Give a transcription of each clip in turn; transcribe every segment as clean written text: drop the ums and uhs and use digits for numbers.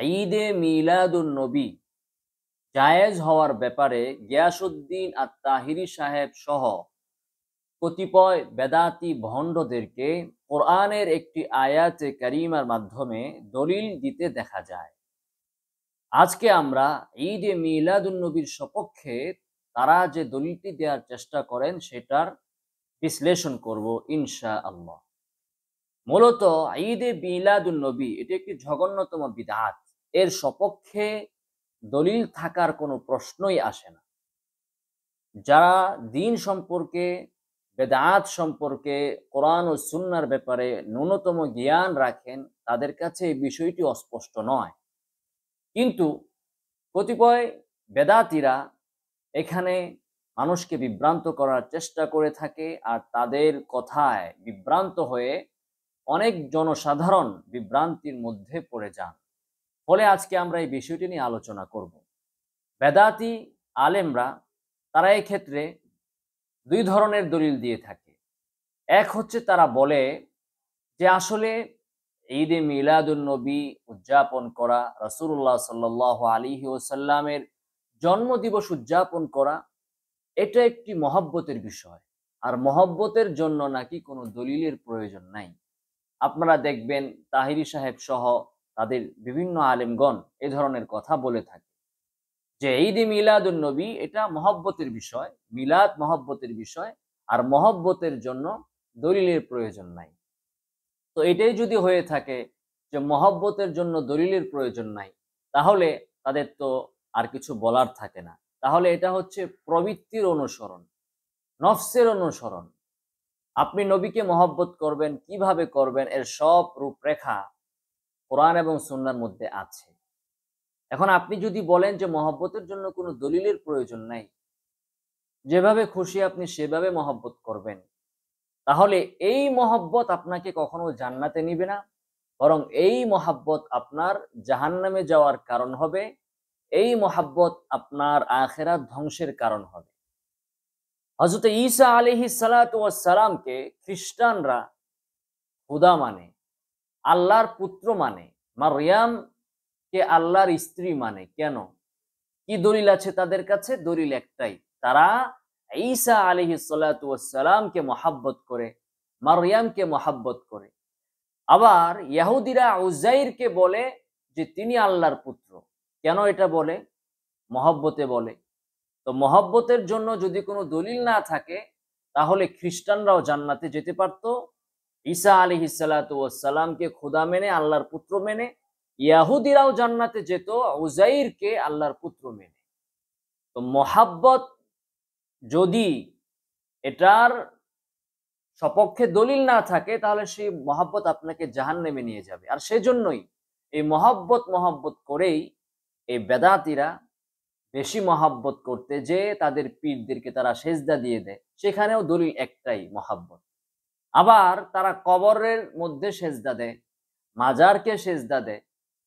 ঈদে মিলাদুন নবী জায়েজ হওয়ার ব্যাপারে গিয়াসউদ্দিন আত-তাহিরি সাহেব সহ কতিপয় বেদাতি ভণ্ডদেরকে কোরআনের একটি আয়াতে কারিমার মাধ্যমে দলিল দিতে দেখা যায়। আজকে আমরা ঈদে মিলাদুন নবীর সপক্ষে তারা যে দলিলটি দেওয়ার চেষ্টা করেন সেটার বিশ্লেষণ করব ইনশাআল্লাহ। মূলত ঈদে মিলাদুন নবী এটি একটি জঘন্যতম বিদআত। এর সপক্ষে দলিল থাকার কোনো প্রশ্নই আসে না। যারা দ্বীন সম্পর্কে, বেদাত সম্পর্কে, কোরআন ও সুন্নাহর ব্যাপারে ন্যূনতম জ্ঞান রাখেন, তাদের কাছে এই বিষয়টি অস্পষ্ট নয়। কিন্তু কতিপয় বেদাতীরা এখানে মানুষকে বিভ্রান্ত করার চেষ্টা করে থাকে, আর তাদের কথায় বিভ্রান্ত হয়ে অনেক জনসাধারণ বিভ্রান্তির মধ্যে পড়ে যান। ফলে আজকে আমরা এই বিষয়টি নিয়ে আলোচনা করব। বেদাতি আলেমরা তারা এই ক্ষেত্রে দুই ধরনের দলিল দিয়ে থাকে। এক হচ্ছে তারা বলে যে আসলে ঈদে মিলাদুন নবী উদযাপন করা, রাসূলুল্লাহ সাল্লাল্লাহু আলাইহি ওয়াসাল্লামের জন্মদিবস উদযাপন করা, এটা একটি মহব্বতের বিষয়, আর মহব্বতের জন্য নাকি কোনো দলিলের প্রয়োজন নাই। আপনারা দেখবেন তাহিরি সাহেব সহ তাদের বিভিন্ন আলেমগণ এ ধরনের কথা বলে থাকে যে ঈদে মিলাদুন নবী এটা মহব্বতের বিষয়, মিলাদ মহব্বতের বিষয়, আর মহব্বতের জন্য দলিলের প্রয়োজন নাই। তো এটাই যদি হয়ে থাকে যে মহব্বতের জন্য দলিলের প্রয়োজন নাই, তাহলে তাদের তো আর কিছু বলার থাকে না। তাহলে এটা হচ্ছে প্রবৃত্তির অনুসরণ, নফসের অনুসরণ। আপনি নবীকে মহব্বত করবেন, কিভাবে করবেন, এর সব রূপরেখা কোরআন এবং সুন্নাহর মধ্যে আছে। এখন আপনি যদি বলেন যে মহব্বতের জন্য কোনো দলিলের প্রয়োজন নাই, যেভাবে খুশি আপনি সেভাবে মহব্বত করবেন, তাহলে এই মহব্বত আপনাকে কখনো জান্নাতে নিবে না, বরং এই মহাব্বত আপনার জাহান্নামে যাওয়ার কারণ হবে। এই মহাব্বত আপনার আখিরাত ধ্বংসের কারণ হবে। হযরত ঈসা আলাইহিস সালাতু ওয়াস সালামকে খ্রিস্টানরা খোদা মানে, আল্লাহর পুত্র মানে, মারইয়াম কে আল্লাহর স্ত্রী মানে। কেন? কি দলিল আছে তাদের কাছে? দলিল একটাই, তারা ঈসা আলাইহিস সালাতু ওয়াস সালামকে মহব্বত করে, মারইয়ামকে মহব্বত করে। আবার ইহুদিরা উযাইরকে বলে যে তিনি আল্লাহর পুত্র। কেন এটা বলে? মহব্বতে বলে। তো মহব্বতের জন্য যদি কোনো দলিল না থাকে, তাহলে খ্রিস্টানরাও জান্নাতে যেতে পারত। ঈসা আলাইহিস সালাতু ওয়াস সালামকে খোদা মেনে, আল্লাহর পুত্র মেনে। ইহুদিরাও জান্নাতে যেত উযাইরকে আল্লাহর পুত্র মেনে। তো মহাব্বত যদি এটার সপক্ষে দলিল না থাকে, তাহলে সেই মহাব্বত আপনাকে জাহান্নামে নিয়ে যাবে। আর সেজন্যই এই মহাব্বত করেই এই বেদাতীরা বেশি মহাব্বত করতে যে তাদের পীরদেরকে তারা সেজদা দিয়ে দেয়, সেখানেও দলিল একটাই, মহাব্বত। আবার তারা কবরের মধ্যে সেজদা দেয়, মাজারকে সেজদা দেয়,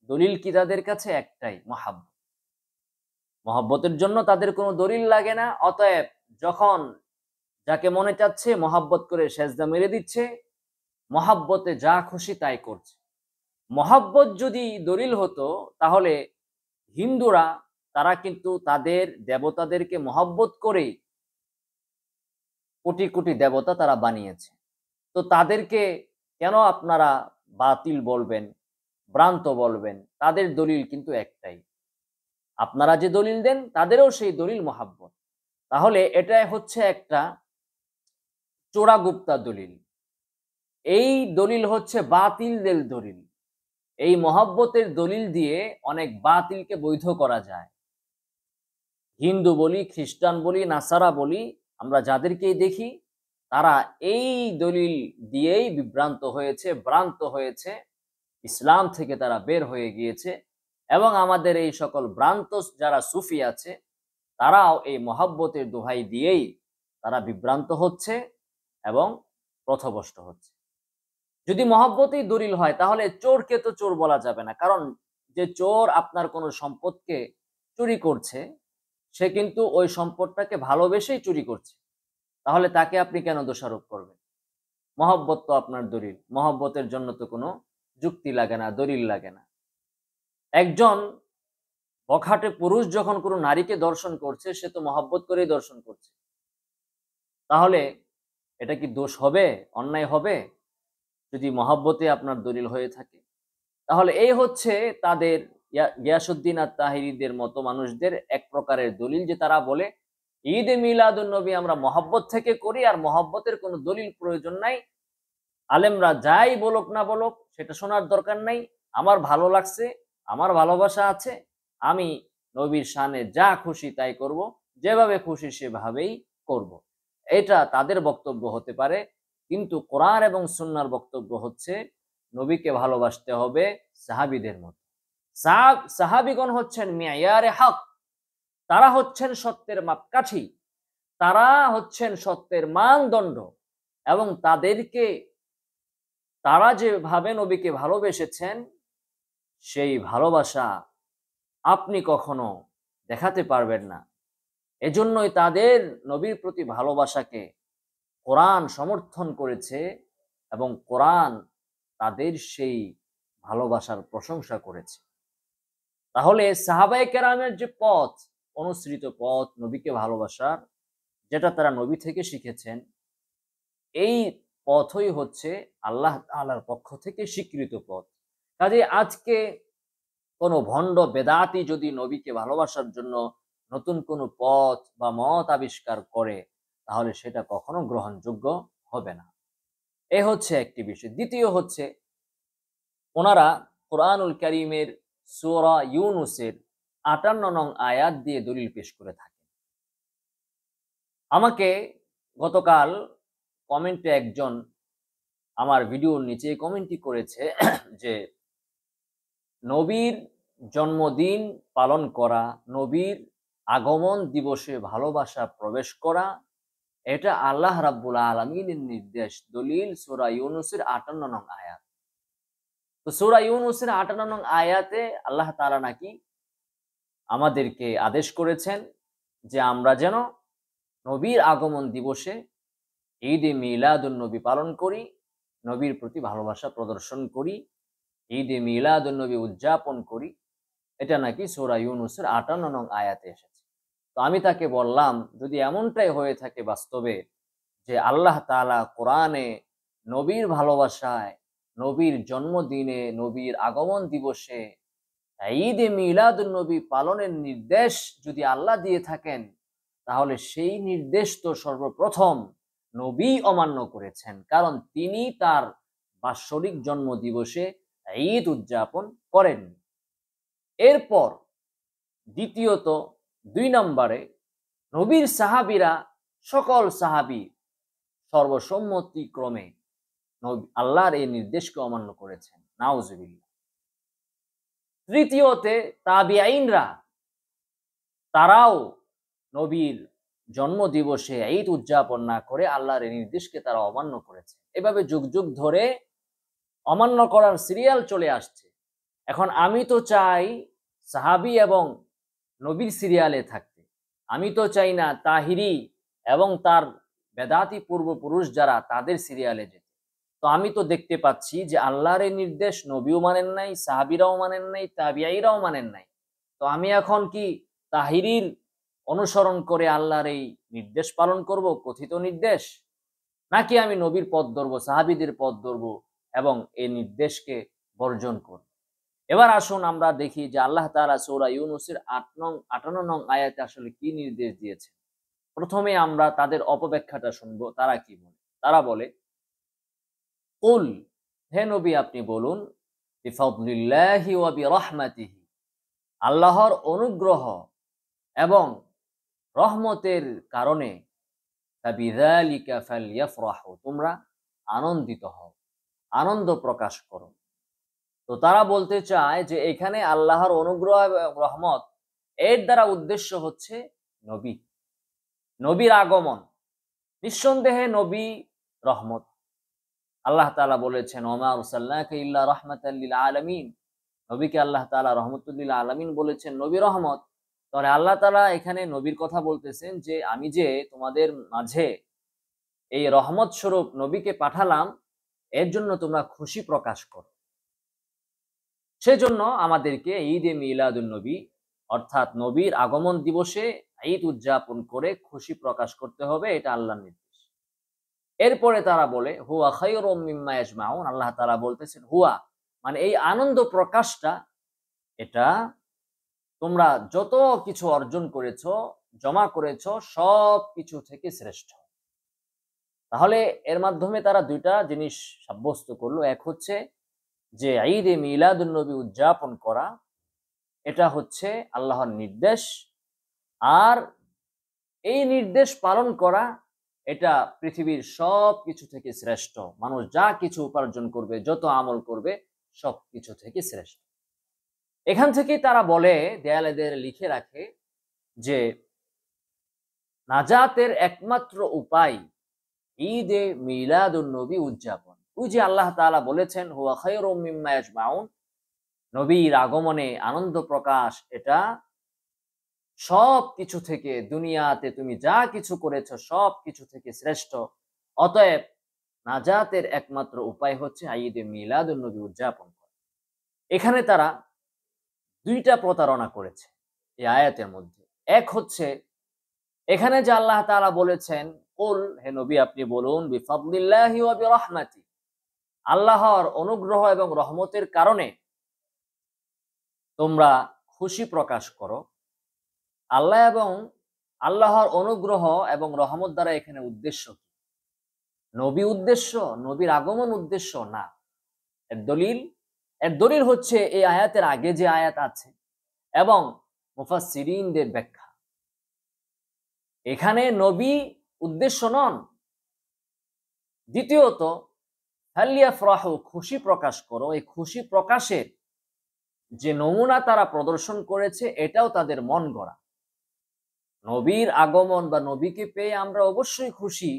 দলিল কি তাদের কাছে? একটাই, মহাব্বত। মহাব্বতের জন্য তাদের কোনো দলিল লাগে না। অতএব যখন যাকে মনে চাচ্ছে মহাব্বত করে সেজদা মেরে দিচ্ছে, মহাব্বতে যা খুশি তাই করছে। মহাব্বত যদি দলিল হতো, তাহলে হিন্দুরা তারা কিন্তু তাদের দেবতাদেরকে মহব্বত করেই কোটি কোটি দেবতা তারা বানিয়েছে। তো তাদেরকে কেন আপনারা বাতিল বলবেন, ভ্রান্ত বলবেন? তাদের দলিল কিন্তু একটাই। আপনারা যে দলিল দেন, তাদেরও সেই দলিল মহাব্বত। তাহলে এটা হচ্ছে একটা চোরাগুপ্তা দলিল। এই দলিল হচ্ছে বাতিলদের দলিল। এই মহব্বতের দলিল দিয়ে অনেক বাতিলকে বৈধ করা যায়। হিন্দু বলি, খ্রিস্টান বলি, নাসারা বলি, আমরা যাদেরকেই দেখি, তারা এই দলিল দিয়েই বিভ্রান্ত হয়েছে, ভ্রান্ত হয়েছে, ইসলাম থেকে তারা বের হয়ে গিয়েছে। এবং আমাদের এই সকল ভ্রান্ত যারা সুফি আছে, তারাও এই মহব্বতের দোহাই দিয়েই তারা বিভ্রান্ত হচ্ছে এবং পথভ্রষ্ট হচ্ছে। যদি মহব্বতেই দলিল হয়, তাহলে চোরকে তো চোর বলা যাবে না। কারণ যে চোর আপনার কোনো সম্পদকে চুরি করছে, সে কিন্তু ওই সম্পদটাকে ভালোবেসেই চুরি করছে। তাহলে তাকে আপনি কেন দোষারোপ করবেন? মহব্বত তো আপনার দলিল। মহব্বতের জন্য তো কোনো যুক্তি লাগে না, দলিল লাগে না। একজন বখাটে পুরুষ যখন কোনো নারীকে দর্শন করছে, সে তো মহব্বত করেই দর্শন করছে। তাহলে এটা কি দোষ হবে, অন্যায় হবে যদি মহব্বতে আপনার দলিল হয়ে থাকে? তাহলে এই হচ্ছে তাদের গিয়াসউদ্দিন আর তাহিরিদের মতো মানুষদের এক প্রকারের দলিল, যে তারা বলে ঈদে মিলাদুন নবী আমরা মহব্বত থেকে করি, আর মহব্বতের কোনো দলিল প্রয়োজন নাই। আলেমরা যাই বলুক না বলুক সেটা শোনার দরকার নাই। আমার ভালো লাগছে, আমার ভালোবাসা আছে, আমি নবীর শানে যা খুশি তাই করব, যেভাবে খুশি সেভাবেই করব। এটা তাদের বক্তব্য হতে পারে, কিন্তু কোরআন এবং সুন্নাহর বক্তব্য হচ্ছে নবীকে ভালোবাসতে হবে সাহাবীদের মতো। সাহাবীগণ হচ্ছেন মিয়ারে হক, তারা হচ্ছেন সত্যের মাপকাঠি, তারা হচ্ছেন সত্যের মানদণ্ড, এবং তারা যেভাবে নবীকে ভালোবেসেছেন সেই ভালোবাসা আপনি কখনো দেখাতে পারবেন না। এজন্যই তাদের নবীর প্রতি ভালোবাসাকে কোরআন সমর্থন করেছে, এবং কোরআন তাদের সেই ভালোবাসার প্রশংসা করেছে। তাহলে সাহাবায়ে কেরামের যে পথ, অনুসৃত পথ নবীকে ভালোবাসার, যেটা তারা নবী থেকে শিখেছেন, এই পথই হচ্ছে আল্লাহ তাআলার পক্ষ থেকে স্বীকৃত পথ। কাজে আজকে কোনো ভণ্ড বেদাতি যদি নবীকে ভালোবাসার জন্য নতুন কোনো পথ বা মত আবিষ্কার করে, তাহলে সেটা কখনো গ্রহণযোগ্য হবে না। এ হচ্ছে একটি বিষয়। দ্বিতীয় হচ্ছে, ওনারা কোরআনুল কারীমের সূরা ইউনূসের ৫৮ নং আয়াত দিয়ে দলিল পেশ করে থাকেন। আমাকে গতকাল কমেন্টে একজন আমার ভিডিওর নিচে কমেন্টই করেছে যে নবীর জন্মদিন পালন করা, নবীর আগমন দিবসে ভালোবাসা প্রবেশ করা, এটা আল্লাহ রাব্বুল আলামিনের নির্দেশ। দলিল সূরা ইউনূসের ৫৮ নং আয়াত। তো সূরা ইউনূসের ৫৮ নং আয়াতে আল্লাহ তাআলা নাকি আমাদেরকে আদেশ করেছেন যে আমরা যেন নবীর আগমন দিবসে ঈদে মিলাদুন নবী পালন করি, নবীর প্রতি ভালোবাসা প্রদর্শন করি, ঈদে মিলাদুন নবী উদযাপন করি। এটা নাকি সূরা ইউনূসের ৫৮ নং আয়াতে এসেছে। তো আমি তাকে বললাম, যদি এমনটাই হয়ে থাকে বাস্তবে, যে আল্লাহ তাআলা কোরআনে নবীর ভালোবাসায়, নবীর জন্মদিনে, নবীর আগমন দিবসে ঈদে মিলাদুন নবী পালনের নির্দেশ যদি আল্লাহ দিয়ে থাকেন, তাহলে সেই নির্দেশ তো সর্বপ্রথম নবী অমান্য করেছেন, কারণ তিনি তার বাৎসরিক জন্ম দিবসে ঈদ উদযাপন করেন। এরপর দ্বিতীয়ত, ২ নম্বরে, নবীর সাহাবীরা, সকল সাহাবী সর্বসম্মতিক্রমে আল্লাহর এই নির্দেশকে অমান্য করেছেন। নাউজুবিল্লাহ। তৃতীয়তে, তাবিঈনরা, তারাও নবীর জন্ম দিবসে ঈদ উদযাপন না করে আল্লাহর এই নির্দেশকে তারা অমান্য করেছে। এভাবে যুগ যুগ ধরে অমান্য করার সিরিয়াল চলে আসছে। এখন আমি তো চাই সাহাবী এবং নবীর সিরিয়ালে থাকতে। আমি তো চাই না তাহিরি এবং তার বেদাতি পূর্বপুরুষ যারা, তাদের সিরিয়ালে যেতে। তো আমি তো দেখতে পাচ্ছি যে আল্লাহর এই নির্দেশ নবীও মানেন নাই, সাহাবীরাও মানেন নাই, তাবিঈরাও মানেন নাই। তো আমি এখন কি তাহিরির অনুসরণ করে আল্লাহর এই নির্দেশ পালন করব, কথিত নির্দেশ, নাকি আমি নবীর পথ ধরবো, সাহাবীদের পথ ধরবো এবং এই নির্দেশকে বর্জন করব? এবার আসুন আমরা দেখি যে আল্লাহ তাআলা সূরা ইউনূসের ৫৮ নং আয়াতে আসলে কি নির্দেশ দিয়েছে। প্রথমে আমরা তাদের অপব্যাখ্যাটা শুনবো, তারা কি বলে। তারা বলে, কুল, হে নবী আপনি বলুন, বিফাদলিল্লাহি ওয়া বিরহমাতিহি, আল্লাহর অনুগ্রহ এবং রহমতের কারণে, ফাবিযালিকা ফালইফরাহু, তোমরা আনন্দিত হও, আনন্দ প্রকাশ করো। তো তারা বলতে চায় যে এখানে আল্লাহর অনুগ্রহ এবং রহমত, এর দ্বারা উদ্দেশ্য হচ্ছে নবী, নবীর আগমন। নিঃসন্দেহে নবী রহমত। আল্লাহ তাআলা বলেছেন, ওমা আরসালনাকা ইল্লা রাহমাতাল লিল আলামিন, নবীকে আল্লাহ তাআলা রাহমাতুল লিল আলামিন বলেছেন, নবী রহমত। তাহলে আল্লাহ তাআলা এখানে নবীর কথা বলতেছেন যে আমি যে তোমাদের মাঝে এই রহমত স্বরূপ নবীকে পাঠালাম, এর জন্য তোমরা খুশি প্রকাশ করো। সেজন্য আমাদেরকে ঈদে মিলাদুন নবী অর্থাৎ নবীর আগমন দিবসে ঈদ উদযাপন করে খুশি প্রকাশ করতে হবে, এটা আল্লাহর নির্দেশ। এরপরে তারা বলে হুয়া খায়রুম মিম্মা ইয়াজমাউন, আল্লাহ তাআলা বলতেছেন হুয়া মানে এই আনন্দ প্রকাশটা, এটা তোমরা যত কিছু অর্জন করেছো, জমা করেছো, সব কিছু থেকে শ্রেষ্ঠ। তাহলে এর মাধ্যমে তারা দুইটা জিনিস সাব্যস্ত করলো। এক হচ্ছে যে ঈদে মিলাদুন নবী উদযাপন করা, এটা হচ্ছে আল্লাহর নির্দেশ, আর এই নির্দেশ পালন করা এটা পৃথিবীর সব কিছু থেকে শ্রেষ্ঠ। মানুষ যা কিছু উপার্জন করবে, যত আমল করবে, সব কিছু থেকে শ্রেষ্ঠ। এখান থেকেই তারা বলে, দেয়ালে দেয়ালে লিখে রাখে যে নাজাতের একমাত্র উপায় ঈদে মিলাদুন নবী উদযাপন। ওই যে আল্লাহ তাআলা বলেছেন হুয়া খায়রুম মিম্মা ইয়াজমাউন, নবীর আগমনে আনন্দ প্রকাশ, এটা সব কিছু থেকে, দুনিয়াতে তুমি যা কিছু করেছো সব কিছু থেকে শ্রেষ্ঠ। অতএব নাজাতের একমাত্র উপায় হচ্ছে ঈদে মিলাদুন নবী উদযাপন করা। এখানে তারা দুইটা প্রতারণা করেছে এই আয়াতের মধ্যে। এক হচ্ছে এখানে যে আল্লাহ তাআলা বলেছেন কুল, হে নবী আপনি বলুন, বিফাদলিল্লাহি ওয়া বিরহমাতি, আল্লাহর অনুগ্রহ এবং রহমতের কারণে তোমরা খুশি প্রকাশ করো। আল্লাহ এবং আল্লাহর অনুগ্রহ এবং রহমত দ্বারা এখানে উদ্দেশ্য কি? নবী উদ্দেশ্য, নবীর আগমন উদ্দেশ্য না। এর দলিল হচ্ছে এই আয়াতের আগে যে আয়াত আছে এবং মুফাসসিরিনদের ব্যাখ্যা। এখানে নবী উদ্দেশ্য নন। দ্বিতীয়ত ফালিয়াফরাহু, খুশি প্রকাশ করো। এই খুশি প্রকাশের যে নমুনা তারা প্রদর্শন করেছে, এটাও তাদের মন গড়া। নবীর আগমন বা নবীকে পেয়ে আমরা অবশ্যই খুশি,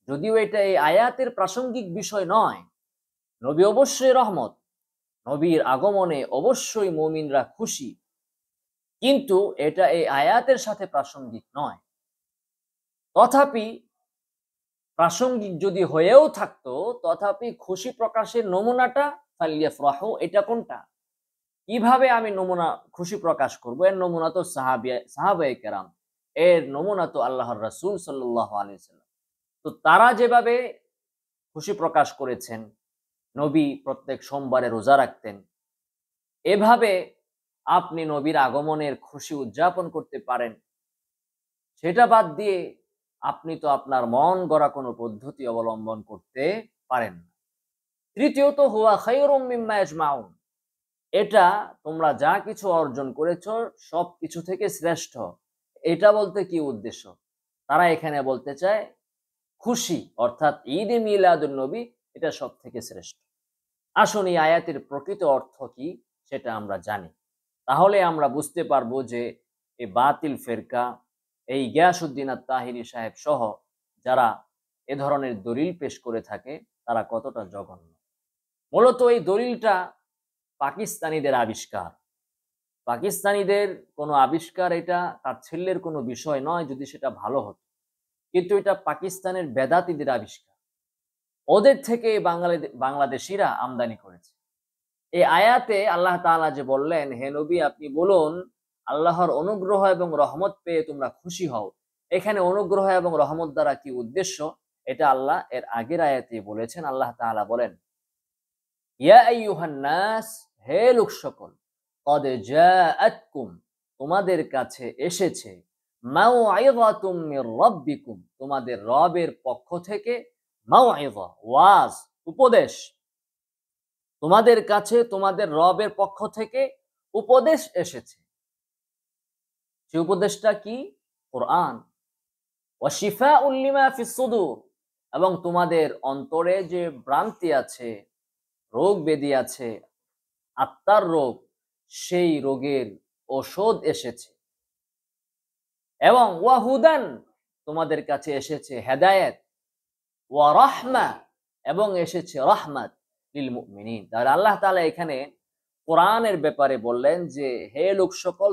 যদিও এটা এই আয়াতের প্রাসঙ্গিক বিষয় নয়। নবী অবশ্যই রহমত, নবীর আগমনে অবশ্যই মুমিনরা খুশি, কিন্তু এটা এই আয়াতের সাথে প্রাসঙ্গিক নয়। তথাপি প্রাসঙ্গিক যদি হয়েও থাকতো, তথাপি খুশি প্রকাশের নমুনাটা ফালিয়াফরাহু, এটা কোনটা? কিভাবে আমি নমুনা খুশি প্রকাশ করব? এর নমুনা তো সাহাবায়ে কেরাম, এর নমুনা তো আল্লাহর রাসূল সাল্লাল্লাহু আলাইহি ওয়াসাল্লাম। তো তারা যেভাবে খুশি প্রকাশ করেছেন, নবী প্রত্যেক সোমবারে রোজা রাখতেন, এভাবে আপনি নবীর আগমনের খুশি উদযাপন করতে পারেন। সেটা বাদ দিয়ে আপনি তো আপনার মন গড়া কোনো পদ্ধতি অবলম্বন করতে পারেন না। তৃতীয়ত হুয়া খায়রুম মিম্মা ইয়াজমাউন, এটা তোমরা যা কিছু অর্জন করেছো সব কিছু থেকে শ্রেষ্ঠ। এটা বলতে কি উদ্দেশ্য? তারা এখানে বলতে চায় খুশি, অর্থাৎ ঈদে মিলাদুন নবী এটা সব থেকে শ্রেষ্ঠ। আসুন এই আয়াতের প্রকৃত অর্থ কি সেটা আমরা জানি, তাহলে আমরা বুঝতে পারবো যে এই বাতিল ফেরকা, এই গিয়াসউদ্দিন আত-তাহিরি সাহেব সহ যারা এ ধরনের দলিল পেশ করে থাকে, তারা কতটা জঘন্য। মূলত এই দলিলটা পাকিস্তানিদের আবিষ্কার। পাকিস্তানিদের কোনো আবিষ্কার, এটা তাচ্ছিল্যের কোনো বিষয় নয় যদি সেটা ভালো হতো, কিন্তু এটা পাকিস্তানের বেদাতীদের আবিষ্কার। ওদের থেকে বাংলাদেশিরা আমদানি করেছে। এই আয়াতে আল্লাহ তাআলা যে বললেন হে নবী আপনি বলুন আল্লাহর অনুগ্রহ এবং রহমত পেয়ে তোমরা খুশি হও, এখানে অনুগ্রহ এবং রহমত দ্বারা কি উদ্দেশ্য, এটা আল্লাহ এর আগের আয়াতে বলেছেন। আল্লাহ তাআলা বলেন ইয়া আইয়ুহান নাস, হে লোক সকল, কদ জাআতকুম, তোমাদের কাছে এসেছে, মাউইযাতুম মির রাব্বিকুম, তোমাদের রবের পক্ষ থেকে, মাউইযা ওয়াজ, উপদেশ, তোমাদের কাছে তোমাদের রবের পক্ষ থেকে উপদেশ এসেছে। সেই উপদেশটা কি? কোরআন। ওয়া শিফাউল লিমা ফিস সুদুর, এবং তোমাদের অন্তরে যে ভ্রান্তি আছে, রোগ ব্যাধি আছে, আত্মার রোগ, সেই রোগের ঔষধ এসেছে। এবং ওয়া হুদান, তোমাদের কাছে এসেছে হেদায়েত, ওয়া রাহমা, এবং এসেছে রহমত লিল মুমিনিন। তাহলে আল্লাহ তাআলা এখানে কোরআনের ব্যাপারে বললেন যে হে লোক সকল,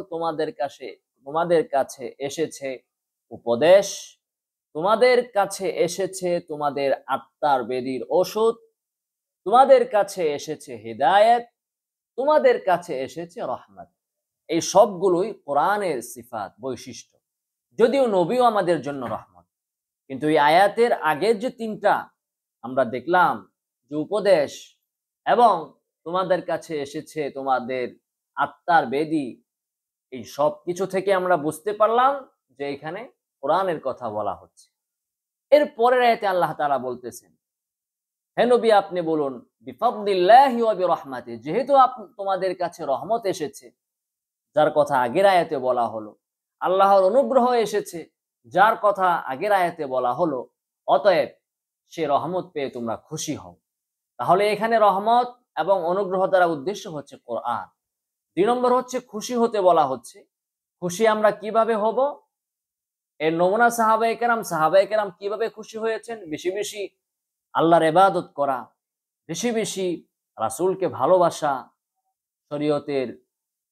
তোমাদের কাছে এসেছে উপদেশ, তোমাদের কাছে এসেছে তোমাদের আত্মার বেদির ওষুধ, তোমাদের কাছে এসেছে হিদায়াত, তোমাদের কাছে এসেছে রহমত। এই সবগুলোই কোরআনের সিফাত, বৈশিষ্ট্য। যদিও নবীও আমাদের জন্য রহমত, কিন্তু এই আয়াতের আগের যে তিনটা আমরা দেখলাম, যে উপদেশ এবং তোমাদের কাছে এসেছে তোমাদের আত্মার বেদী, এই সব কিছু থেকে আমরা বুঝতে পারলাম যে এখানে কোরআনের কথা বলা হচ্ছে। এর পরের আয়াতে আল্লাহ তাআলা বলতেছেন, হে নবী আপনি বলুন, বিফাদলিল্লাহি ওয়া বিরহমাতি, যেহেতু তোমাদের কাছে রহমত এসেছে, যার কথা আগের আয়াতে বলা হলো, আল্লাহর অনুগ্রহ এসেছে, যার কথা আগের আয়াতে বলা হলো, অতএব সে রহমত পেয়ে তোমরা খুশি হও। তাহলে এখানে রহমত এবং অনুগ্রহ দ্বারা উদ্দেশ্য হচ্ছে কোরআন। ২ নম্বর হচ্ছে খুশি হতে বলা হচ্ছে। খুশি আমরা কিভাবে হব? এর নমুনা সাহাবায়ে কেরাম কিভাবে খুশি হয়েছেন? বেশি বেশি আল্লাহর ইবাদত করা, বেশি বেশি রাসূলকে ভালোবাসা, শরীয়তের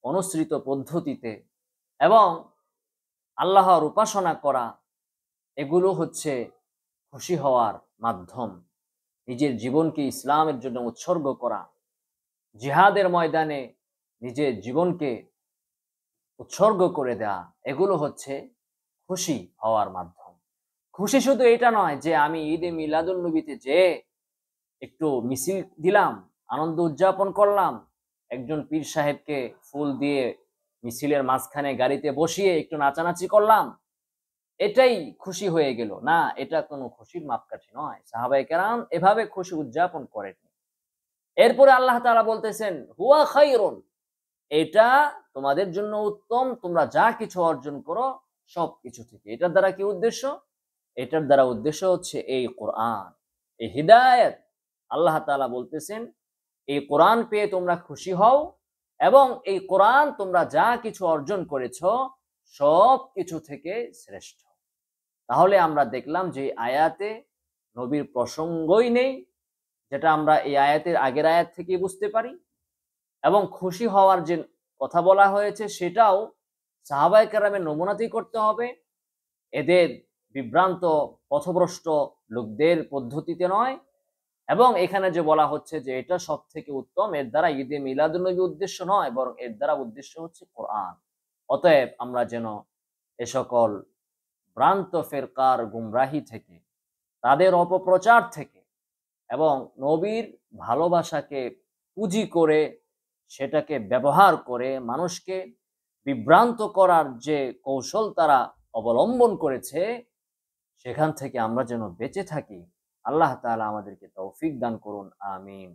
অনুসৃত পদ্ধতিতে, এবং আল্লাহর উপাসনা করা, এগুলো হচ্ছে খুশি হওয়ার মাধ্যম। নিজের জীবনকে ইসলামের জন্য উৎসর্গ করা, জিহাদের ময়দানে নিজের জীবনকে উৎসর্গ করে দেয়া, এগুলো হচ্ছে খুশি হওয়ার মাধ্যম। খুশি শুধু এটা নয় যে আমি ঈদে মিলাদুন নবীতে যেয়ে একটু মিছিল দিলাম, আনন্দ উদযাপন করলাম, একজন পীর সাহেবকে ফুল দিয়ে মিছিলের মাঝখানে গাড়িতে বসিয়ে একটু নাচানাচি করলাম, এটাই খুশি হয়ে গেল না। এটা কোনো খুশির মাপকাঠি নয়। সাহাবায়ে কেরাম এভাবে খুশি উদযাপন করেননি। এরপরে আল্লাহ তাআলা বলতেছেন, হুয়া খায়রুন, এটা তোমাদের জন্য উত্তম, তোমরা যা কিছু অর্জন করো সবকিছু থেকে। এটার দ্বারা কি উদ্দেশ্য? এটার দ্বারা উদ্দেশ্য হচ্ছে এই কোরআন, এই হিদায়াত। আল্লাহ তাআলা বলতেছেন, এই কোরআন পেয়ে তোমরা খুশি হও, এবং এই কোরআন তোমরা যা কিছু অর্জন করেছো সব কিছু থেকে শ্রেষ্ঠ। তাহলে আমরা দেখলাম যে আয়াতে নবীর প্রসঙ্গই নেই, যেটা আমরা এই আয়াতের আগের আয়াত থেকে বুঝতে পারি, এবং খুশি হওয়ার যে কথা বলা হয়েছে সেটাও সাহাবায়ে কেরামের নমুনাতেই করতে হবে, এদের বিভ্রান্ত পথভ্রষ্ট লোকদের পদ্ধতিতে নয়। এবং এখানে যে বলা হচ্ছে যে এটা সব থেকে উত্তম, এর দ্বারা ঈদে মিলাদুন্নবী উদ্দেশ্য নয়, বরং এর দ্বারা উদ্দেশ্য হচ্ছে কোরআন। অতএব আমরা যেন এ সকল ভ্রান্ত ফেরকার গুমরাহি থেকে, তাদের অপপ্রচার থেকে, এবং নবীর ভালোবাসাকে পুঁজি করে সেটাকে ব্যবহার করে মানুষকে বিভ্রান্ত করার যে কৌশল তারা অবলম্বন করেছে, সেখান থেকে আমরা যেন বেঁচে থাকি। আল্লাহ তাআলা আমাদেরকে তৌফিক দান করুন। আমিন।